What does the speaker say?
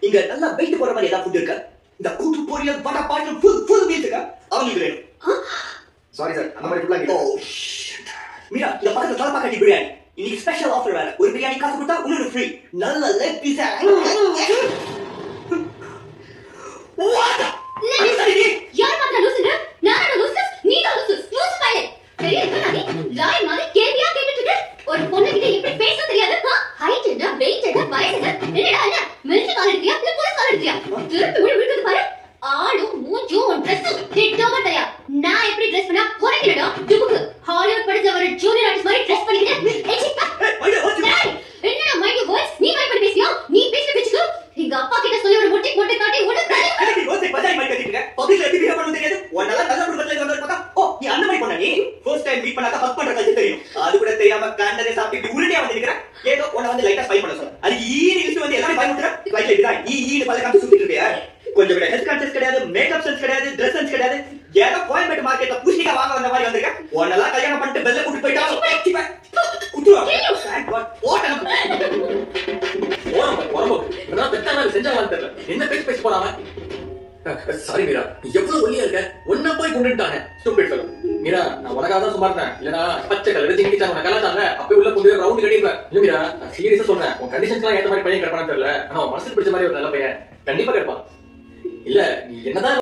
இங்க நல்லா வெயிட் போற மாதிரி ஏதாவது ஃபுட் இருக்கா? இந்த கூட்டு பொரியல் வடை பாட்டு ஃபுல் மீல் இருக்கா? அவங்களுக்கு வேணும். சாரி சார், அந்த மாதிரி ஃபுல்லா ஓ ஷிட். மீரா, இந்த பக்கத்துல தலப்பா கட்டி பிரியாணி. இன்னைக்கு ஸ்பெஷல் ஆஃபர் வேற. ஒரு பிரியாணி காசு கொடுத்தா இன்னொரு ஃப்ரீ. நல்ல லெக் பீஸ். வாட்? யார் மாத்திர லூசுங்க? நானா லூசு? நீ தான் லூசு. லூசு பையன். பெரிய கண்ணாடி லாய் மாதிரி கேள்வியா கேட்டுட்டு இருக்க. ஒரு பொண்ணு கிட்ட எப்படி பேச தெரியாது? ஹைட் என்ன, வெயிட் என்ன, வயசு என்ன? என்னடா என்ன? மென்ஸ் கால் எடுத்தியா? இல்ல போலீஸ் கால் எடுத்தியா? திருப்பி விழுது பாரு. ஆளும் மூஞ்சும் ட்ரெஸ்ஸும் திட்டமா தெரியா. நான் எப்படி ட்ரெஸ் பண்ணா குறைக்கிறடா? துபுக்கு ஹாலிவுட் படிச்ச ஒரு ஜூனியர் ஆர்டிஸ்ட் மாதிரி ட்ரெஸ் பண்ணிக்கிறேன். என்னடா மைண்ட் வாய்ஸ்? நீ மைண்ட் பண்ணி பேசியா? நீ பேச பேச்சுக்கு எங்க அப்பா கிட்ட சொல்லி ஒரு முட்டை காட்டி எனக்கு ரோசை பஜாரி மாதிரி கட்டிட்டு இருக்க. பப்ளிக்ல எப்படி பிஹேவ் பண்ணனும் தெரியாது. உன்னால நல்ல குடும்பத்துல வந்து பார்த்தா, ஓ நீ அந்த மாதிரி பண்ண நீ. ஃபர்ஸ்ட் டைம் மீட் பண்ணாத ஹக் பண்ற கல்ச்சர் தெரியும். அது கூட தெரியாம கண்டதே சாப்பிட்டு உருட்டியா வந்து நிக்கிற. ஏதோ உன்னை வந்து லைட்டா ஸ்பை பண்ண சொல்ற. அது ஈனி லிஸ்ட் வந்து எல்லாரும் பயமுறுத்துற. லைட்ல இப்படிதான் ஈனி பல்ல காமிச்சு சுத்திட்டு இருக்கியா? கொஞ்சம் கூட ஹெல்த் கான்ஷியஸ் கிடையாது, மேக்கப் சென்ஸ் கிடையாது, Dress சென்ஸ் கிடையாது. ஏதோ கோயம்பேடு மார்க்கெட்ல பூசிக்கா வாங்க வந்த மாதிரி வந்திருக்க. உன்னெல்லாம் கல்யாணம் பண்ணிட்டு பெல்ல கூட்டி போய்ட்டா. குத்துவா. Thank God. ஓட்டணும். இதெல்லாம் பெத்தான செஞ்சாங்களான்னு தெரியல. என்ன பேச்சு போறாம? சாரி மீரா, எவ்வளவு ஒல்லியா இருக்க. ஒன்ன போய் கொண்டுட்டானே ஸ்டூபிட் ஃபெலோ. மீரா, நான் உனக்காக தான் சும்மா இருந்தேன். இல்லனா பச்சை கலர் ஜிங்கிச்சாங்க உன கலாச்சாங்க. அப்பவே உள்ள கொண்டு ரவுண்ட் கட்டிடுவேன். இல்ல மீரா, நான் சீரியஸா சொன்னேன். உன் கண்டிஷன்ஸ்லாம் ஏத்த மாதிரி பையன் கிடைப்பானு தெரியல. ஆனா உன் மனசுக்கு பிடிச்ச மாதிரி ஒரு நல்ல பையன் கண்டிப்பா கிடைப்பான். இல்ல நீ என்னதான்